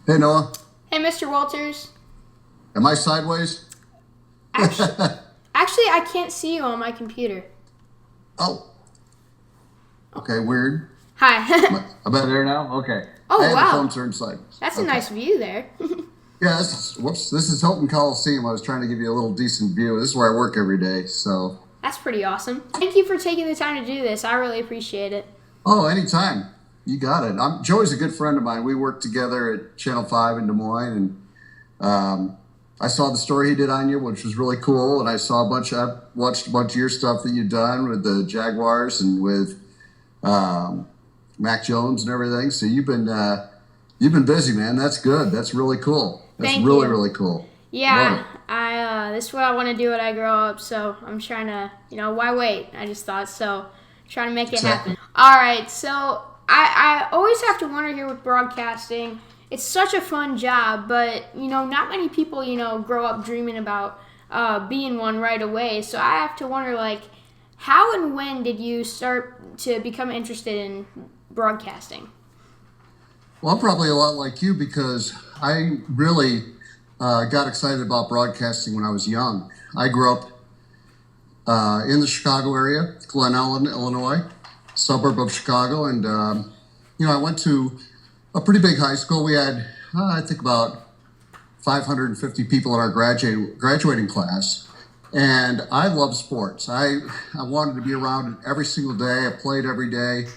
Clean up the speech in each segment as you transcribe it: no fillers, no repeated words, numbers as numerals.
Hey Noah, Hey, Mr. Walters. am I sideways? Actually, actually, I can't see you on my computer. Oh, okay, weird. Hi. Am I there now? Okay. I Oh, had the phone wow. turned sideways. That's a Okay. nice view there. Yeah, this is Hilton Coliseum. I was trying to give you a little decent view. This is where I work every day. So, That's pretty awesome. Thank you for taking the time to do this. I really appreciate it. oh, anytime. You got it. Joey's a good friend of mine. We worked together at Channel 5 in Des Moines, and I saw the story he did on you, which was really cool. And I watched a bunch of your stuff that you've done with the Jaguars and with um, Mac Jones and everything. So you've been busy, man. That's good. That's really cool. That's Thank really you. really cool. Love Yeah, it. this is what I want to do when I grow up, so I'm trying to, why wait? I just thought so. Trying to make it Exactly. happen. All right, so I always have to wonder here with broadcasting. It's such a fun job, but not many people grow up dreaming about being one right away. So I have to wonder, like, how and when did you start to become interested in broadcasting? Well, I'm probably a lot like you because I really got excited about broadcasting when I was young. I grew up in the Chicago area, Glen Ellen, Illinois, suburb of Chicago, and I went to a pretty big high school. We had, I think, about 550 people in our graduating class. And I love sports. I wanted to be around it every single day. I played every day.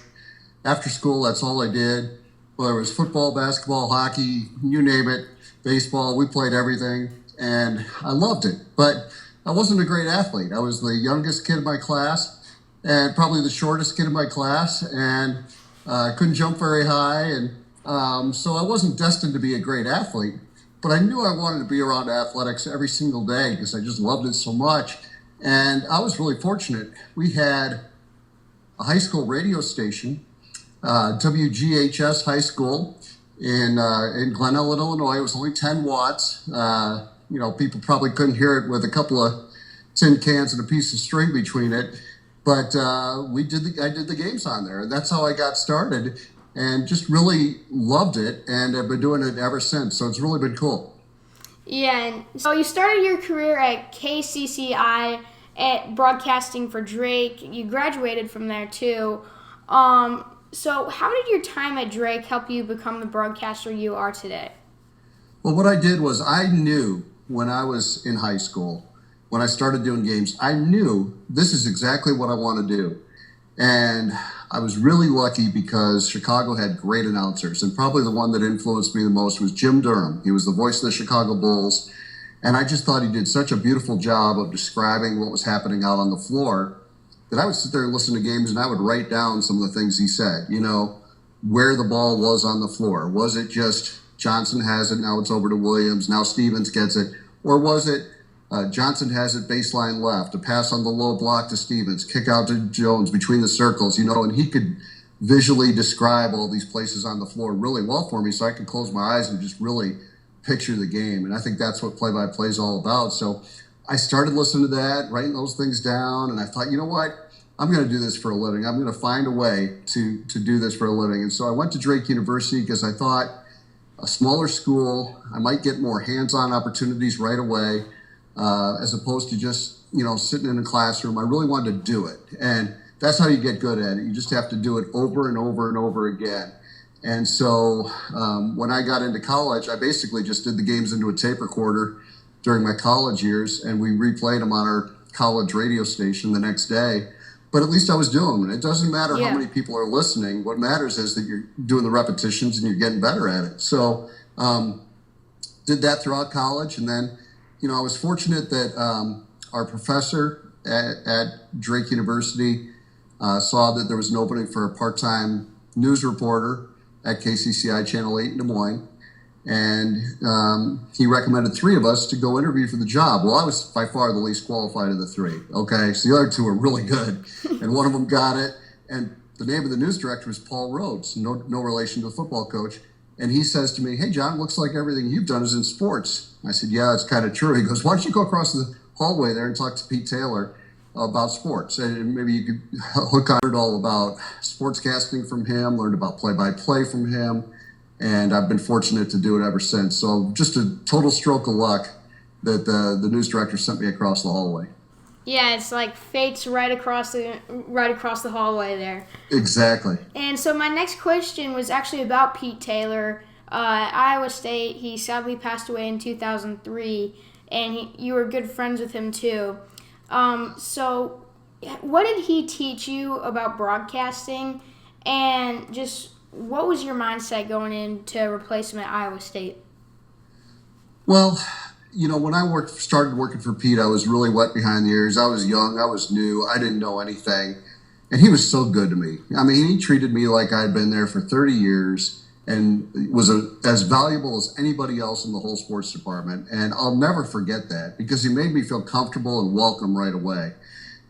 After school, that's all I did. Whether it was football, basketball, hockey, you name it, baseball, we played everything. And I loved it. But I wasn't a great athlete. I was the youngest kid in my class and probably the shortest kid in my class. And I couldn't jump very high. And so I wasn't destined to be a great athlete. But I knew I wanted to be around athletics every single day because I just loved it so much. And I was really fortunate. We had a high school radio station, WGHS High School in Glen Ellen, Illinois. It was only 10 watts. People probably couldn't hear it with a couple of tin cans and a piece of string between it. But I did the games on there. That's how I got started and just really loved it. And I've been doing it ever since. So it's really been cool. Yeah, and so you started your career at KCCI at broadcasting for Drake. You graduated from there too. So how did your time at Drake help you become the broadcaster you are today? Well, what I did was I knew when I was in high school, when I started doing games, I knew this is exactly what I want to do. And I was really lucky because Chicago had great announcers. And probably the one that influenced me the most was Jim Durham. He was the voice of the Chicago Bulls. And I just thought he did such a beautiful job of describing what was happening out on the floor that I would sit there and listen to games and I would write down some of the things he said, where the ball was on the floor. Was it just Johnson has it, now it's over to Williams, now Stevens gets it? Or was it Johnson has it baseline left, a pass on the low block to Stevens, kick out to Jones between the circles, and he could visually describe all these places on the floor really well for me so I could close my eyes and just really picture the game. And I think that's what play-by-play is all about. So I started listening to that, writing those things down, and I thought, you know what? I'm going to do this for a living. I'm going to find a way to do this for a living. And so I went to Drake University because I thought a smaller school, I might get more hands-on opportunities right away as opposed to just, sitting in a classroom. I really wanted to do it. And that's how you get good at it. You just have to do it over and over and over again. And so when I got into college, I basically just did the games into a tape recorder during my college years, and we replayed them on our college radio station the next day. But at least I was doing them. It doesn't matter how Yeah. many people are listening. What matters is that you're doing the repetitions and you're getting better at it. So did that throughout college. And then, I was fortunate that our professor at Drake University saw that there was an opening for a part-time news reporter at KCCI Channel 8 in Des Moines. And he recommended three of us to go interview for the job. Well, I was by far the least qualified of the three. Okay, so the other two were really good, and one of them got it. And the name of the news director was Paul Rhodes, no relation to the football coach. And he says to me, "Hey, John, looks like everything you've done is in sports." I said, "Yeah, it's kind of true." He goes, "Why don't you go across the hallway there and talk to Pete Taylor about sports? And maybe you could hook on it all about sportscasting from him, learn about play-by-play from him." And I've been fortunate to do it ever since. So just a total stroke of luck that the news director sent me across the hallway. Yeah, it's like fate's right across the hallway there. Exactly. And so my next question was actually about Pete Taylor, Iowa State. He sadly passed away in 2003, and you were good friends with him too. So what did he teach you about broadcasting, and just what was your mindset going into replace him at Iowa State? Well, when I started working for Pete, I was really wet behind the ears. I was young, I was new, I didn't know anything. And he was so good to me. I mean, he treated me like I'd been there for 30 years and was as valuable as anybody else in the whole sports department. And I'll never forget that because he made me feel comfortable and welcome right away.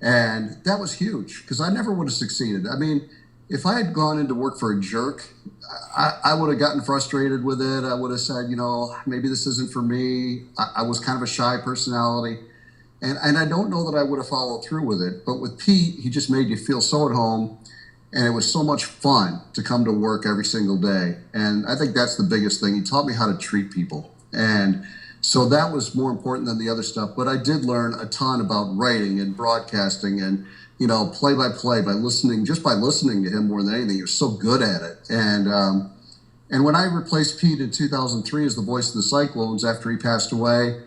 And that was huge because I never would have succeeded. I mean, if I had gone into work for a jerk, I would have gotten frustrated with it. I would have said, maybe this isn't for me. I was kind of a shy personality. And I don't know that I would have followed through with it. But with Pete, he just made you feel so at home. And it was so much fun to come to work every single day. And I think that's the biggest thing. He taught me how to treat people. And so that was more important than the other stuff. But I did learn a ton about writing and broadcasting and play-by-play by listening to him more than anything. He was so good at it. And when I replaced Pete in 2003 as the voice of the Cyclones after he passed away,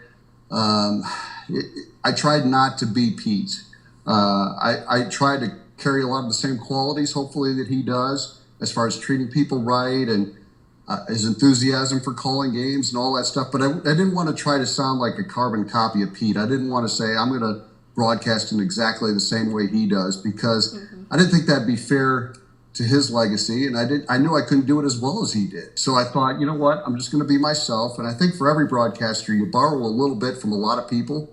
I tried not to be Pete. I tried to carry a lot of the same qualities, hopefully, that he does, as far as treating people right and his enthusiasm for calling games and all that stuff. But I didn't want to try to sound like a carbon copy of Pete. I didn't want to say, I'm going to broadcast in exactly the same way he does, because I didn't think that'd be fair to his legacy, and I knew I couldn't do it as well as he did. So I thought, you know what, I'm just going to be myself. And I think for every broadcaster, you borrow a little bit from a lot of people.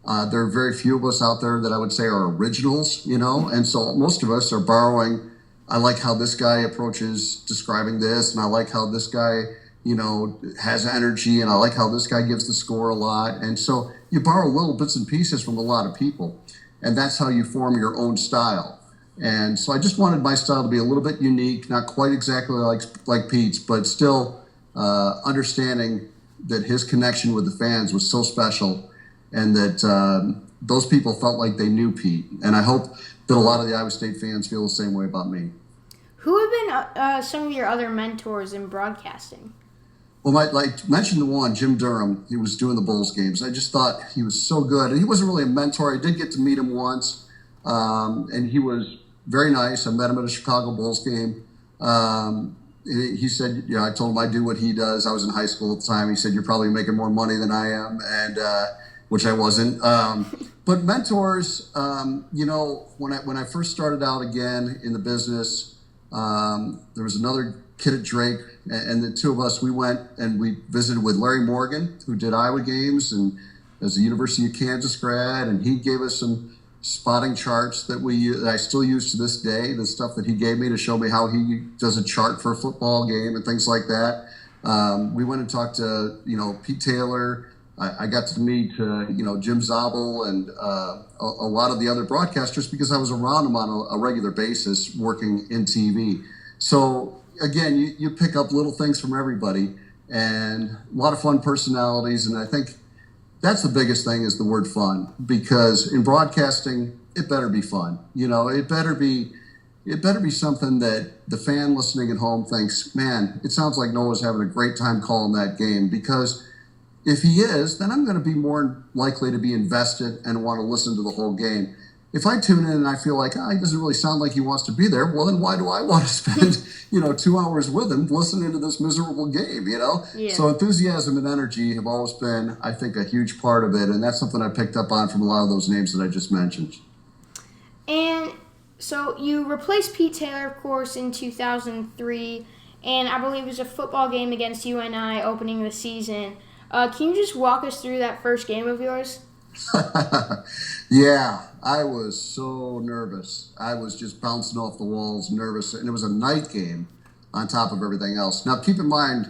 There are very few of us out there that I would say are originals, and so most of us are borrowing. I like how this guy approaches describing this, and I like how this guy has energy, and I like how this guy gives the score a lot. And so you borrow little bits and pieces from a lot of people, and that's how you form your own style. And so I just wanted my style to be a little bit unique, not quite exactly like Pete's, but still understanding that his connection with the fans was so special, and that those people felt like they knew Pete. And I hope that a lot of the Iowa State fans feel the same way about me. Who have been some of your other mentors in broadcasting? Well, I mentioned the one, Jim Durham. He was doing the Bulls games. I just thought he was so good. And he wasn't really a mentor. I did get to meet him once, and he was very nice. I met him at a Chicago Bulls game. He said, I told him I do what he does. I was in high school at the time. He said, you're probably making more money than I am, and which I wasn't. But mentors, when I first started out again in the business, there was another kid at Drake, and the two of us, we went and we visited with Larry Morgan, who did Iowa games and as a University of Kansas grad, and he gave us some spotting charts that I still use to this day, the stuff that he gave me to show me how he does a chart for a football game and things like that. We went and talked to, Pete Taylor. I got to meet, Jim Zabel and a lot of the other broadcasters because I was around them on a regular basis working in TV. So again, you pick up little things from everybody and a lot of fun personalities. And I think that's the biggest thing is the word fun, because in broadcasting, it better be fun. It better be something that the fan listening at home thinks, man, it sounds like Noah's having a great time calling that game. Because if he is, then I'm going to be more likely to be invested and want to listen to the whole game. If I tune in and I feel like, he doesn't really sound like he wants to be there, well, then why do I want to spend, 2 hours with him listening to this miserable game, Yeah. So enthusiasm and energy have always been, I think, a huge part of it. And that's something I picked up on from a lot of those names that I just mentioned. And so you replaced Pete Taylor, of course, in 2003, and I believe it was a football game against UNI opening the season. Can you just walk us through that first game of yours? Yeah, I was so nervous. I was just bouncing off the walls, nervous. And it was a night game on top of everything else. Now, keep in mind,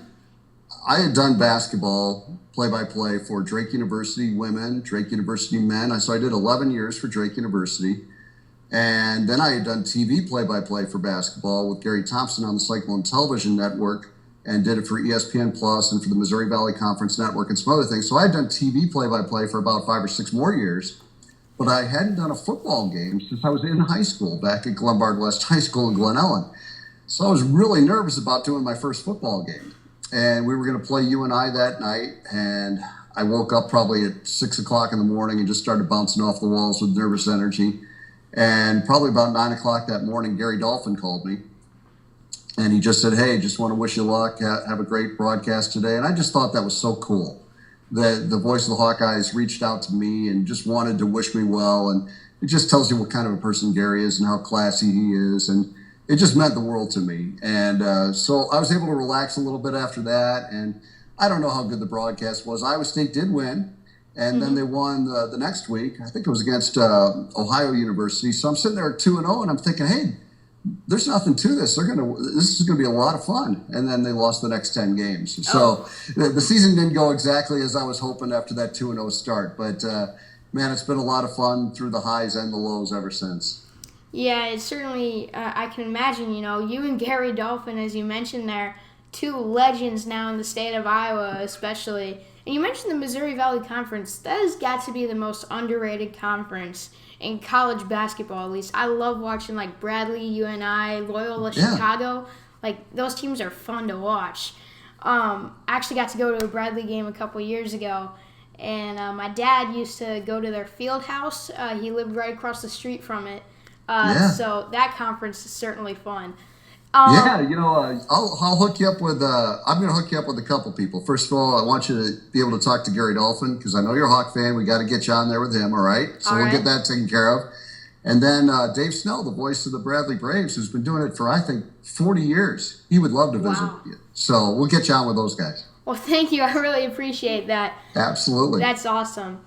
I had done basketball play-by-play for Drake University women, Drake University men. So I did 11 years for Drake University. And then I had done TV play-by-play for basketball with Gary Thompson on the Cyclone television network. and did it for ESPN Plus and for the Missouri Valley Conference Network and some other things. So I had done TV play-by-play for about 5 or 6 more years, but I hadn't done a football game since I was in high school back at Glenbard West High School in Glen Ellen. So I was really nervous about doing my first football game. And we were going to play UNI that night, and I woke up probably at 6 o'clock in the morning and just started bouncing off the walls with nervous energy. And probably about 9 o'clock that morning, Gary Dolphin called me. And he just said, hey, just want to wish you luck, have a great broadcast today. And I just thought that was so cool that the voice of the Hawkeyes reached out to me and just wanted to wish me well. And it just tells you what kind of a person Gary is and how classy he is. And it just meant the world to me. And so I was able to relax a little bit after that. And I don't know how good the broadcast was. Iowa State did win. And then they won the next week. I think it was against Ohio University. So I'm sitting there at 2-0, and I'm thinking, hey, there's nothing to this. This is gonna be a lot of fun. And then they lost the next 10 games. So the season didn't go exactly as I was hoping after that 2-0 start. But man, it's been a lot of fun through the highs and the lows ever since. Yeah, it's certainly. I can imagine. You and Gary Dolphin, as you mentioned there, 2 legends now in the state of Iowa, especially. And you mentioned the Missouri Valley Conference. That has got to be the most underrated conference in college basketball, at least. I love watching like Bradley, UNI, Loyola, Chicago. Like, those teams are fun to watch. I actually got to go to a Bradley game a couple years ago, and my dad used to go to their field house. He lived right across the street from it. So that conference is certainly fun. I'll hook you up with. I'm going to hook you up with a couple people. First of all, I want you to be able to talk to Gary Dolphin because I know you're a Hawk fan. We got to get you on there with him. All right, so we'll get that taken care of. And then Dave Snell, the voice of the Bradley Braves, who's been doing it for I think 40 years. He would love to visit with you. So we'll get you on with those guys. Well, thank you. I really appreciate that. Absolutely. That's awesome.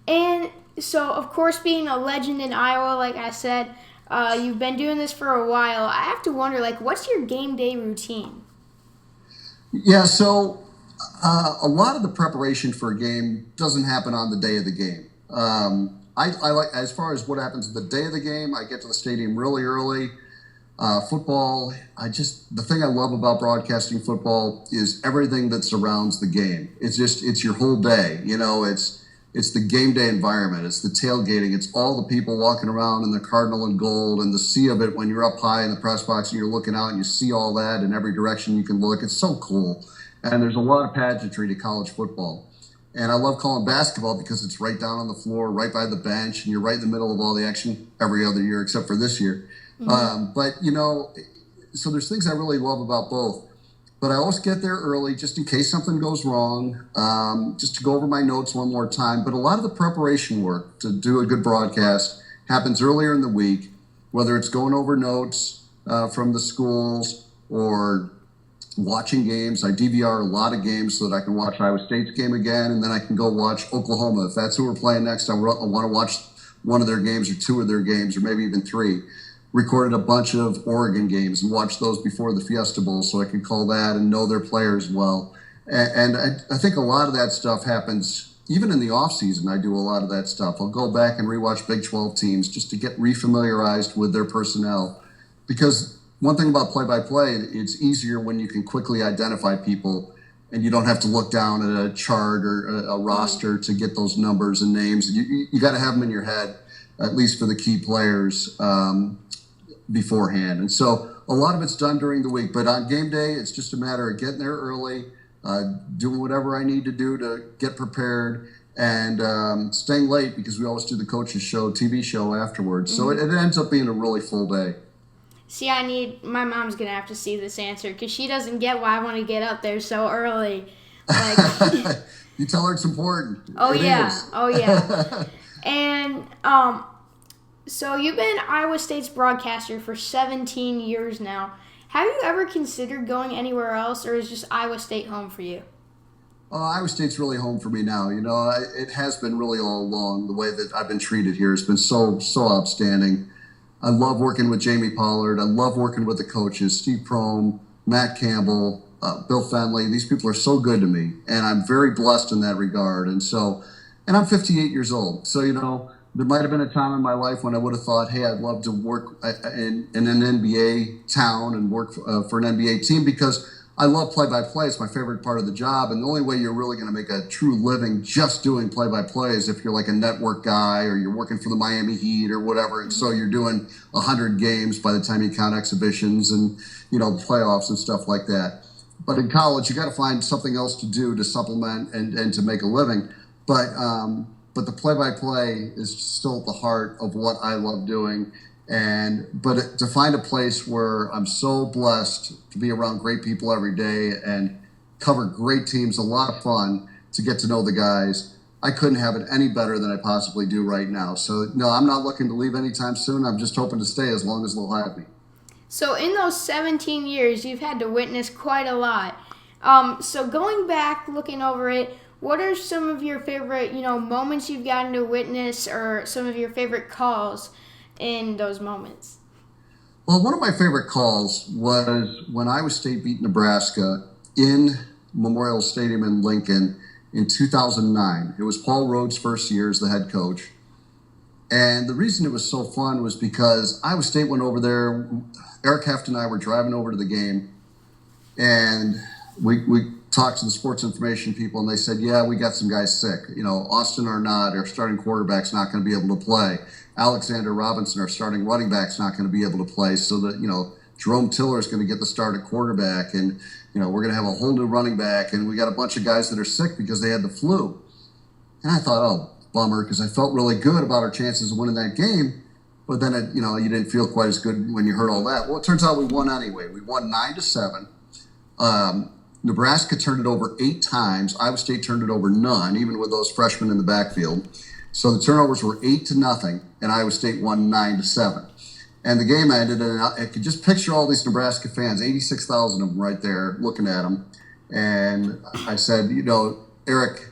And so, of course, being a legend in Iowa, like I said. You've been doing this for a while. I have to wonder, what's your game day routine? Yeah, so a lot of the preparation for a game doesn't happen on the day of the game. I like, as far as what happens the day of the game, I get to the stadium really early. Football, the thing I love about broadcasting football is everything that surrounds the game. It's your whole day. It's the game day environment. It's the tailgating. It's all the people walking around in the cardinal and gold and the sea of it when you're up high in the press box and you're looking out and you see all that in every direction you can look. It's so cool. And there's a lot of pageantry to college football. And I love calling basketball because it's right down on the floor, right by the bench, and you're right in the middle of all the action every other year except for this year. So there's things I really love about both. But I always get there early just in case something goes wrong, just to go over my notes one more time. But a lot of the preparation work to do a good broadcast happens earlier in the week, whether it's going over notes from the schools or watching games. I DVR a lot of games so that I can watch Iowa State's game again, and then I can go watch Oklahoma. If that's who we're playing next, I want to watch one of their games or 2 of their games or maybe even 3. Recorded a bunch of Oregon games and watched those before the Fiesta Bowl so I could call that and know their players well. And I think a lot of that stuff happens even in the off season. I do a lot of that stuff. I'll go back and rewatch Big 12 teams just to get refamiliarized with their personnel. Because one thing about play-by-play, it's easier when you can quickly identify people and you don't have to look down at a chart or a roster to get those numbers and names. You got to have them in your head, at least for the key players, beforehand. And so a lot of it's done during the week, but on game day, it's just a matter of getting there early, doing whatever I need to do to get prepared, and staying late because we always do the coach's show, TV show afterwards. So it ends up being a really full day. See, my mom's going to have to see this answer because she doesn't get why I want to get up there so early. You tell her it's important. Oh, yeah. And, so you've been Iowa State's broadcaster for 17 years now. Have you ever considered going anywhere else, or is just Iowa State home for you? Iowa State's really home for me now. It has been really all along. The way that I've been treated here has been so outstanding. I love working with Jamie Pollard. I love working with the coaches, Steve Prohm, Matt Campbell, Bill Fenley. These people are so good to me, and I'm very blessed in that regard. And I'm 58 years old. So, there might have been a time in my life when I would have thought, hey, I'd love to work in an NBA town and work for an NBA team because I love play-by-play. It's my favorite part of the job. And the only way you're really going to make a true living just doing play-by-play is if you're like a network guy or you're working for the Miami Heat or whatever. And so you're doing 100 games by the time you count exhibitions and, the playoffs and stuff like that. But in college, you got to find something else to do to supplement and to make a living. But the play-by-play is still at the heart of what I love doing. But to find a place where I'm so blessed to be around great people every day and cover great teams, a lot of fun to get to know the guys, I couldn't have it any better than I possibly do right now. So, no, I'm not looking to leave anytime soon. I'm just hoping to stay as long as they'll have me. So in those 17 years, you've had to witness quite a lot. So going back, looking over it, what are some of your favorite, moments you've gotten to witness or some of your favorite calls in those moments? Well, one of my favorite calls was when Iowa State beat Nebraska in Memorial Stadium in Lincoln in 2009. It was Paul Rhodes' first year as the head coach. And the reason it was so fun was because Iowa State went over there. Eric Heft and I were driving over to the game, and we talked to the sports information people, and they said, yeah, we got some guys sick. Austin Arnott, our starting quarterback's not going to be able to play. Alexander Robinson, our starting running back's not going to be able to play. So that, Jerome Tiller is going to get the start at quarterback, and, we're going to have a whole new running back, and we got a bunch of guys that are sick because they had the flu. And I thought, oh, bummer, because I felt really good about our chances of winning that game. But then, you didn't feel quite as good when you heard all that. Well, it turns out we won anyway. We won 9-7. Nebraska turned it over 8 times. Iowa State turned it over none, even with those freshmen in the backfield. So the turnovers were 8-0, and Iowa State won 9-7. And the game ended, and I could just picture all these Nebraska fans, 86,000 of them right there, looking at them. And I said, Eric,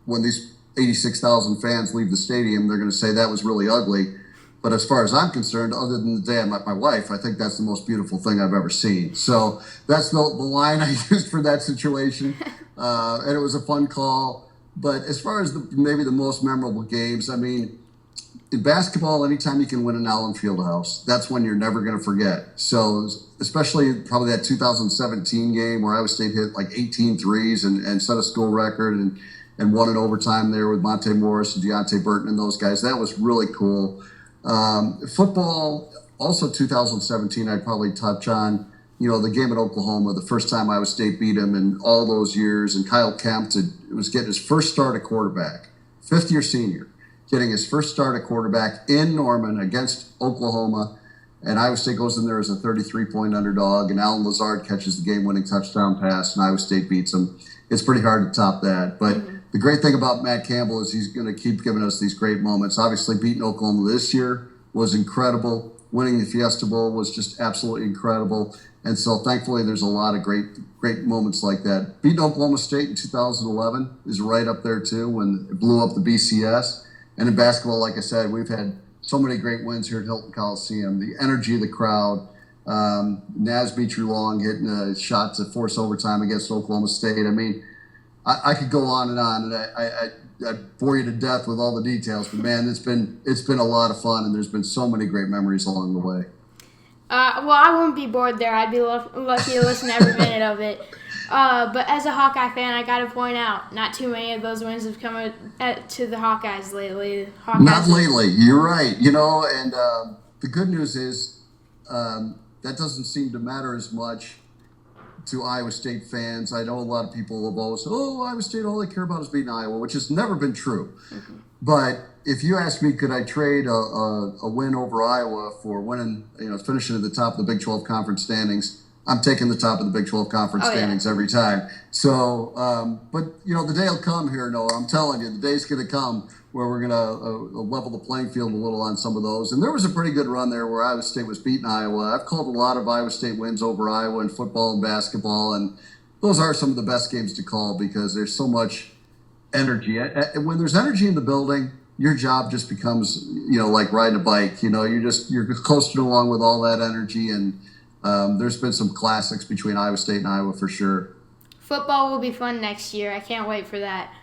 when these 86,000 fans leave the stadium, they're going to say that was really ugly. But as far as I'm concerned, other than the day I met my wife, I think that's the most beautiful thing I've ever seen. So that's the line I used for that situation. And it was a fun call. But as far as maybe the most memorable games, I mean, in basketball, anytime you can win an Allen Fieldhouse, that's when you're never going to forget. So especially probably that 2017 game where Iowa State hit like 18 threes and set a school record and won in overtime there with Monte Morris and Deontay Burton and those guys. That was really cool. Football, also 2017, I'd probably touch on, the game at Oklahoma, the first time Iowa State beat him in all those years. And Kyle Kemp was getting his first start at quarterback, fifth-year senior, getting his first start at quarterback in Norman against Oklahoma. And Iowa State goes in there as a 33-point underdog, and Alan Lazard catches the game-winning touchdown pass, and Iowa State beats him. It's pretty hard to top that. But the great thing about Matt Campbell is he's going to keep giving us these great moments. Obviously, beating Oklahoma this year was incredible. Winning the Fiesta Bowl was just absolutely incredible. And so, thankfully, there's a lot of great moments like that. Beating Oklahoma State in 2011 is right up there, too, when it blew up the BCS. And in basketball, like I said, we've had so many great wins here at Hilton Coliseum. The energy of the crowd, Naz Beecher-Long hitting shots to force overtime against Oklahoma State. I mean, I could go on, and I'd bore you to death with all the details. But, man, it's been a lot of fun, and there's been so many great memories along the way. Well, I wouldn't be bored there. I'd be lucky to listen to every minute of it. But as a Hawkeye fan, I got to point out, not too many of those wins have come to the Hawkeyes lately. Not lately. You're right. And the good news is that doesn't seem to matter as much to Iowa State fans. I know a lot of people have always said, Iowa State, all they care about is beating Iowa, which has never been true. Mm-hmm. But if you ask me, could I trade a win over Iowa for winning, finishing at the top of the Big 12 conference standings, I'm taking the top of the Big 12 conference standings every time. So, but, the day will come here, Noah. I'm telling you, the day's going to come where we're going to level the playing field a little on some of those. And there was a pretty good run there where Iowa State was beating Iowa. I've called a lot of Iowa State wins over Iowa in football and basketball, and those are some of the best games to call because there's so much energy. When there's energy in the building, your job just becomes, like riding a bike. You're coasting along with all that energy, and there's been some classics between Iowa State and Iowa for sure. Football will be fun next year. I can't wait for that.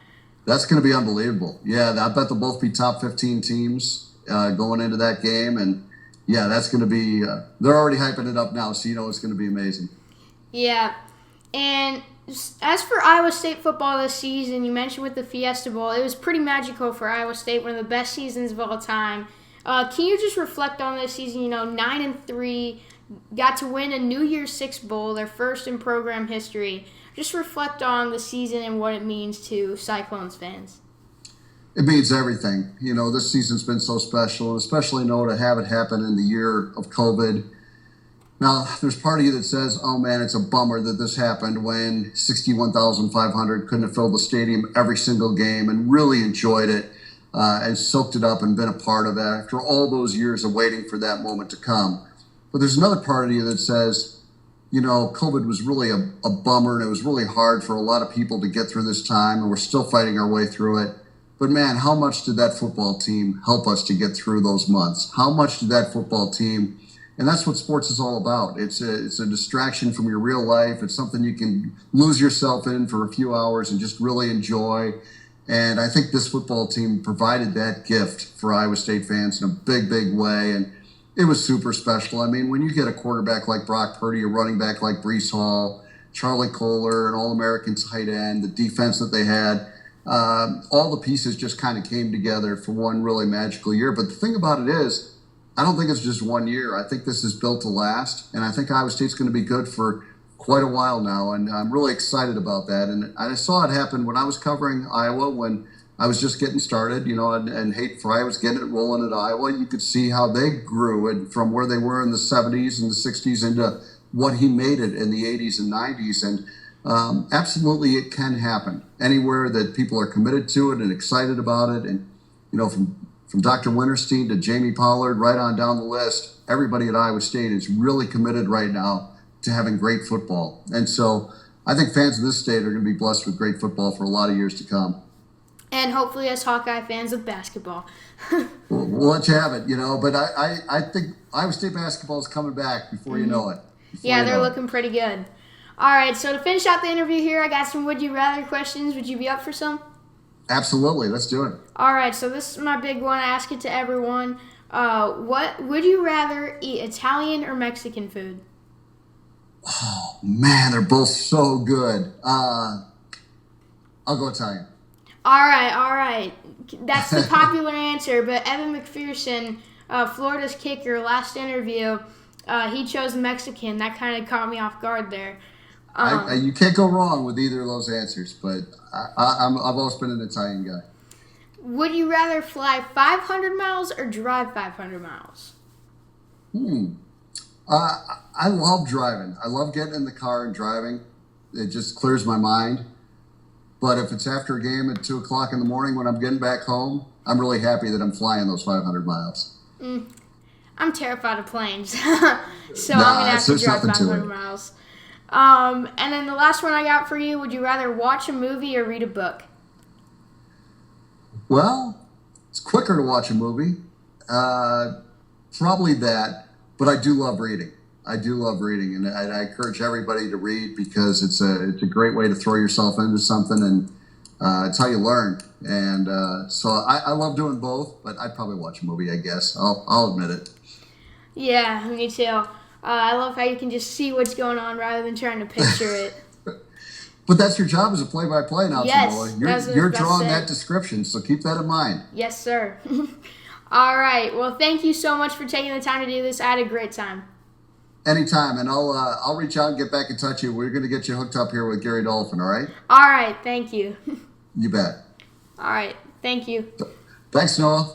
That's going to be unbelievable. Yeah, I bet they'll both be top 15 teams going into that game. And, yeah, that's going to be they're already hyping it up now, so it's going to be amazing. Yeah. And as for Iowa State football this season, you mentioned with the Fiesta Bowl, it was pretty magical for Iowa State, one of the best seasons of all time. Can you just reflect on this season? 9-3, got to win a New Year's Six Bowl, their first in program history. Just reflect on the season and what it means to Cyclones fans. It means everything. This season's been so special, and especially to have it happen in the year of COVID. Now, there's part of you that says, oh man, it's a bummer that this happened when 61,500 couldn't have filled the stadium every single game and really enjoyed it and soaked it up and been a part of it after all those years of waiting for that moment to come. But there's another part of you that says, COVID was really a bummer, and it was really hard for a lot of people to get through this time, and we're still fighting our way through it. But man, how much did that football team help us to get through those months? How much did that football team, and that's what sports is all about. It's a distraction from your real life. It's something you can lose yourself in for a few hours and just really enjoy. And I think this football team provided that gift for Iowa State fans in a big, big way. And it was super special. I mean, when you get a quarterback like Brock Purdy, a running back like Breece Hall, Charlie Kohler, an All-American tight end, the defense that they had, all the pieces just kind of came together for one really magical year. But the thing about it is, I don't think it's just 1 year. I think this is built to last, and I think Iowa State's going to be good for quite a while now, and I'm really excited about that. And I saw it happen when I was covering Iowa, when I was just getting started, and Hayden Fry was getting it rolling at Iowa. You could see how they grew and from where they were in the 70s and the 60s into what he made it in the 80s and 90s. And absolutely it can happen anywhere that people are committed to it and excited about it. And, from Dr. Winterstein to Jamie Pollard, right on down the list, everybody at Iowa State is really committed right now to having great football. And so I think fans of this state are going to be blessed with great football for a lot of years to come. And hopefully us Hawkeye fans with basketball. We'll let you have it, but I think Iowa State basketball is coming back before you know it. Yeah, they're looking pretty good. All right, so to finish out the interview here, I got some Would You Rather questions. Would you be up for some? Absolutely. Let's do it. All right, so this is my big one. I ask it to everyone. What would you rather eat, Italian or Mexican food? Oh, man, they're both so good. I'll go Italian. All right. That's the popular answer, but Evan McPherson, Florida's kicker, last interview, he chose Mexican. That kind of caught me off guard there. You can't go wrong with either of those answers, but I've always been an Italian guy. Would you rather fly 500 miles or drive 500 miles? I love driving. I love getting in the car and driving. It just clears my mind. But if it's after a game at 2 o'clock in the morning when I'm getting back home, I'm really happy that I'm flying those 500 miles. I'm terrified of planes, so I'm going to have to drive 500 miles. And then the last one I got for you, would you rather watch a movie or read a book? Well, it's quicker to watch a movie. Probably that, but I do love reading. And I encourage everybody to read because it's a great way to throw yourself into something, and it's how you learn. And so I love doing both, but I'd probably watch a movie, I guess. I'll admit it. Yeah, me too. I love how you can just see what's going on rather than trying to picture it. But that's your job as a play-by-play announcer, yes, Noah. You're drawing that description, so keep that in mind. Yes, sir. All right. Well, thank you so much for taking the time to do this. I had a great time. Anytime, and I'll reach out and get back in touch with you. We're going to get you hooked up here with Gary Dolphin, all right? All right. Thank you. You bet. All right. Thank you. Thanks, Noah.